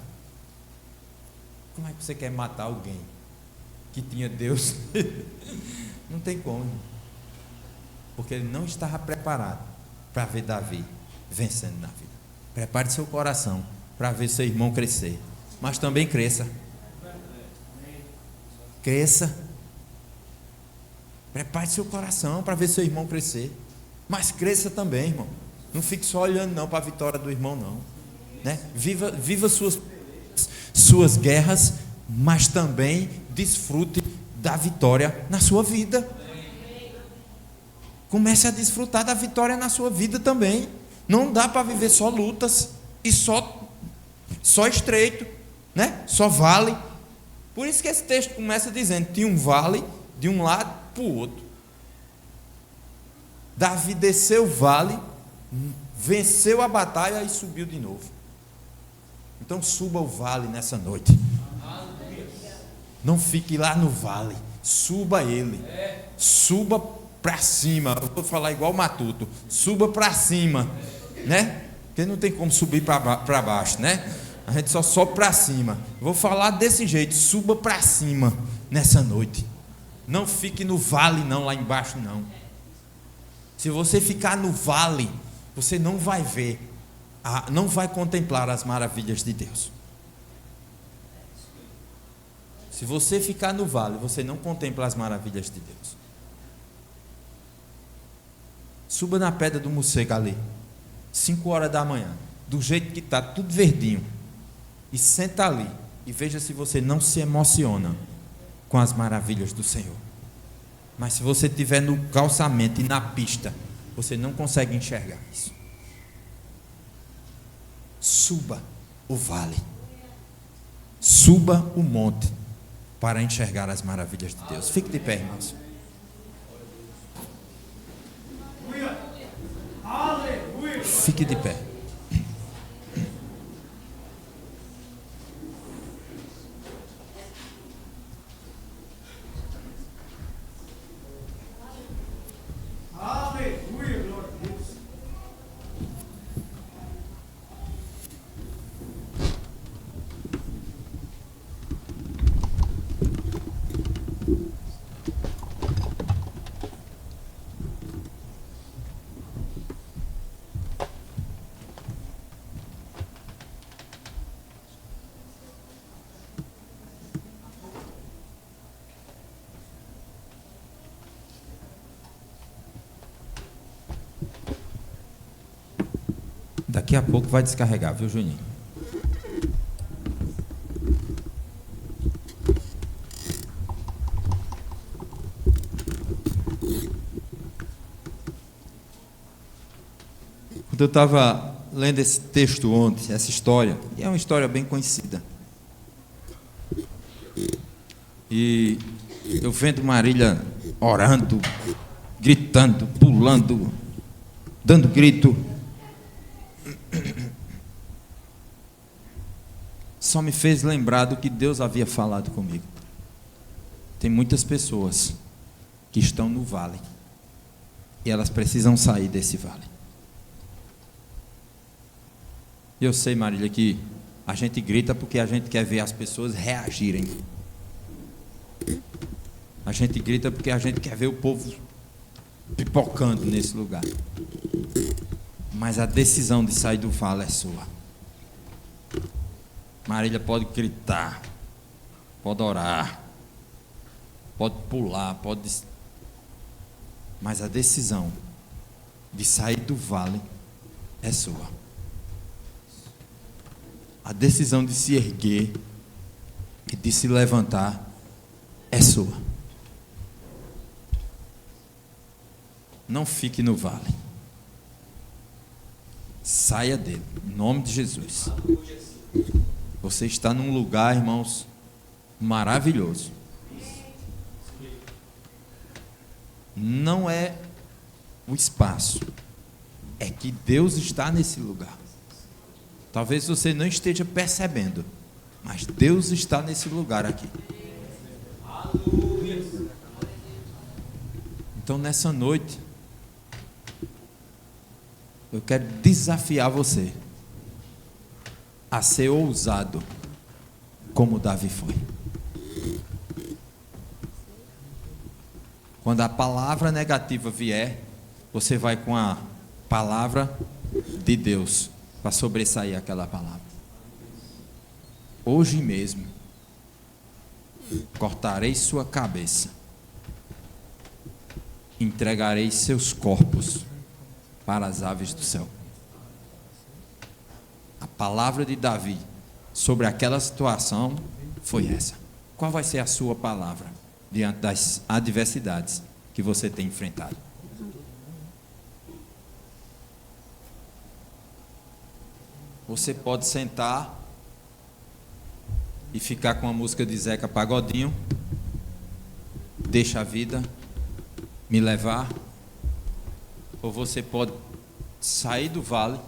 Como é que você quer matar alguém que tinha Deus? Não tem como. Porque ele não estava preparado para ver Davi vencendo na vida. Prepare seu coração para ver seu irmão crescer. Mas também cresça. Cresça. Prepare seu coração para ver seu irmão crescer. Mas cresça também, irmão. Não fique só olhando não para a vitória do irmão, não. Né? Viva suas guerras, mas também desfrute da vitória na sua vida. Comece a desfrutar da vitória na sua vida também. Não dá para viver só lutas e só estreito, né? Só vale. Por isso que esse texto começa dizendo: tinha um vale de um lado para o outro. Davi desceu o vale, venceu a batalha e subiu de novo. Então suba o vale nessa noite. Não fique lá no vale, suba ele. Suba para cima. Eu vou falar igual o Matuto. Suba para cima, né? Porque não tem como subir para baixo, né? A gente só sobe para cima. Eu vou falar desse jeito: suba para cima nessa noite. Não fique no vale não, lá embaixo não. Se você ficar no vale, você não vai ver, não vai contemplar as maravilhas de Deus. Se você ficar no vale, você não contempla as maravilhas de Deus. Suba na pedra do morcego ali, 5 horas da manhã, do jeito que está, tudo verdinho, e senta ali e veja se você não se emociona com as maravilhas do Senhor. Mas se você estiver no calçamento e na pista, você não consegue enxergar isso. Suba o vale, suba o monte para enxergar as maravilhas de Deus. Fique de pé, irmãos. Fique de pé. Daqui a pouco vai descarregar, viu, Juninho? Quando eu estava lendo esse texto ontem, essa história, e é uma história bem conhecida, e eu vendo Marília orando, gritando, pulando, dando grito, só me fez lembrar do que Deus havia falado comigo. Tem muitas pessoas que estão no vale e elas precisam sair desse vale. Eu sei, Marília, que a gente grita porque a gente quer ver as pessoas reagirem. A gente grita porque a gente quer ver o povo pipocando nesse lugar. Mas a decisão de sair do vale é sua. Marília pode gritar, pode orar, pode pular, mas a decisão de sair do vale é sua. A decisão de se erguer e de se levantar é sua. Não fique no vale. Saia dele, em nome de Jesus. Você está num lugar, irmãos, maravilhoso. Não é o espaço, é que Deus está nesse lugar. Talvez você não esteja percebendo, mas Deus está nesse lugar aqui. Então, nessa noite, eu quero desafiar você a ser ousado, como Davi foi. Quando a palavra negativa vier, você vai com a palavra de Deus para sobressair aquela palavra. Hoje mesmo cortarei sua cabeça, entregarei seus corpos para as aves do céu. A palavra de Davi sobre aquela situação foi essa. Qual vai ser a sua palavra diante das adversidades que você tem enfrentado? Você pode sentar e ficar com a música de Zeca Pagodinho, deixa a vida me levar, ou você pode sair do vale,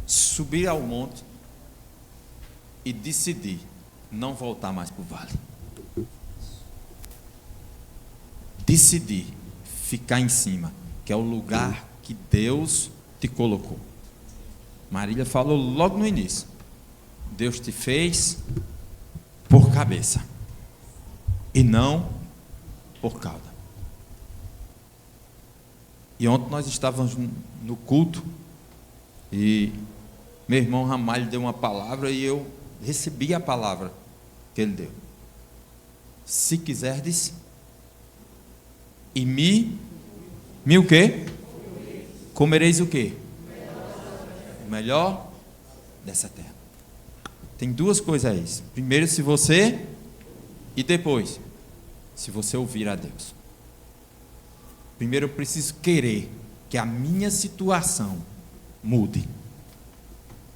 subir ao monte e decidir não voltar mais para o vale. Decidir ficar em cima, que é o lugar que Deus te colocou. Marília falou logo no início: Deus te fez por cabeça e não por cauda. E ontem nós estávamos no culto e meu irmão Ramalho deu uma palavra e eu recebi a palavra que ele deu. Se quiserdes e me o quê? Comereis o quê? O melhor dessa terra. Tem duas coisas aí. Primeiro, se você, e depois, se você ouvir a Deus. Primeiro eu preciso querer que a minha situação mude.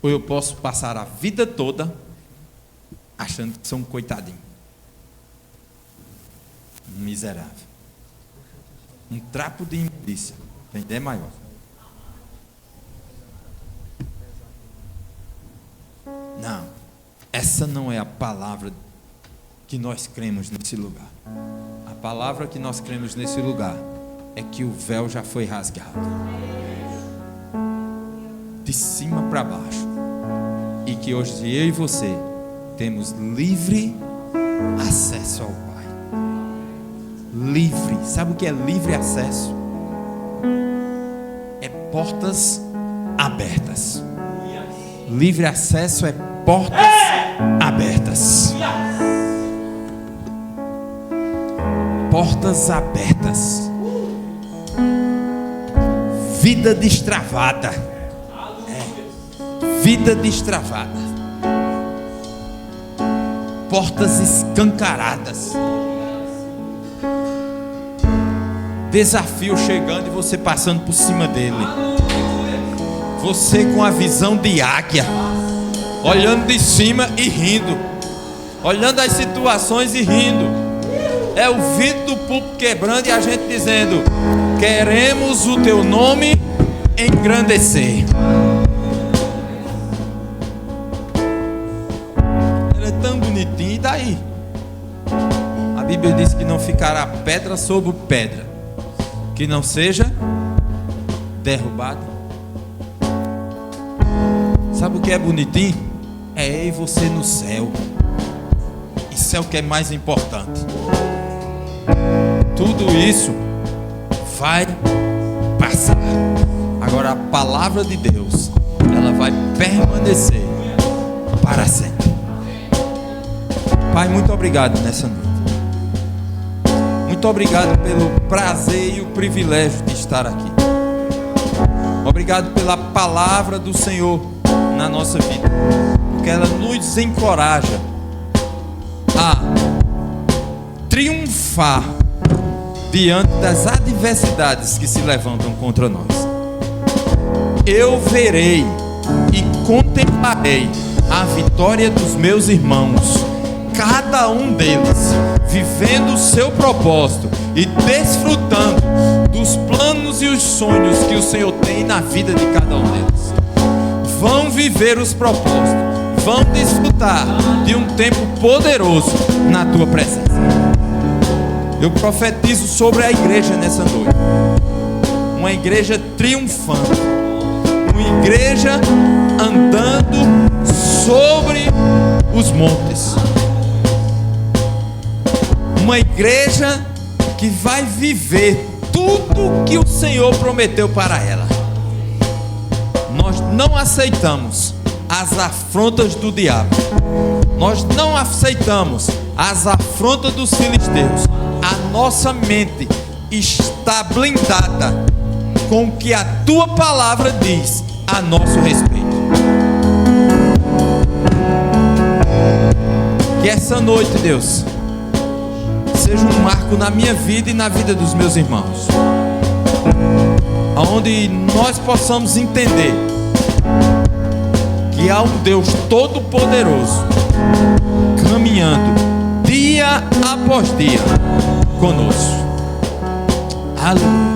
Ou eu posso passar a vida toda achando que sou um coitadinho, um miserável, um trapo de imundícia, ainda é maior. Não, essa não é a palavra que nós cremos nesse lugar. A palavra que nós cremos nesse lugar é que o véu já foi rasgado de cima para baixo, e que hoje eu e você temos livre acesso ao Pai. Livre. Sabe o que é livre acesso? É portas abertas. Livre acesso é portas abertas. Portas abertas. Vida destravada. vida destravada, portas escancaradas, desafio chegando e você passando por cima dele, você com a visão de águia, olhando de cima e rindo, olhando as situações e rindo. É o vidro do púlpito quebrando e a gente dizendo: queremos o teu nome engrandecer. Ele é tão bonitinho, e daí? A Bíblia diz que não ficará pedra sobre pedra que não seja derrubada. Sabe o que é bonitinho? É eu e você no céu. Isso é o que é mais importante. Tudo isso vai passar. Agora a palavra de Deus, ela vai permanecer para sempre. Pai, muito obrigado nessa noite. Muito obrigado pelo prazer e o privilégio de estar aqui. Obrigado pela palavra do Senhor na nossa vida, porque ela nos encoraja a triunfar diante das adversidades que se levantam contra nós. Eu verei e contemplarei a vitória dos meus irmãos, cada um deles vivendo o seu propósito e desfrutando dos planos e os sonhos que o Senhor tem na vida de cada um deles. Vão viver os propósitos, vão desfrutar de um tempo poderoso na tua presença. Eu profetizo sobre a igreja nessa noite, uma igreja triunfante, uma igreja andando sobre os montes, uma igreja que vai viver tudo que o Senhor prometeu para ela. Nós não aceitamos as afrontas do diabo, nós não aceitamos as afrontas dos filisteus. A nossa mente está blindada com o que a tua palavra diz a nosso respeito. Que essa noite, Deus, seja um marco na minha vida e na vida dos meus irmãos, onde nós possamos entender que há um Deus todo-poderoso caminhando dia após dia conosco. Aleluia.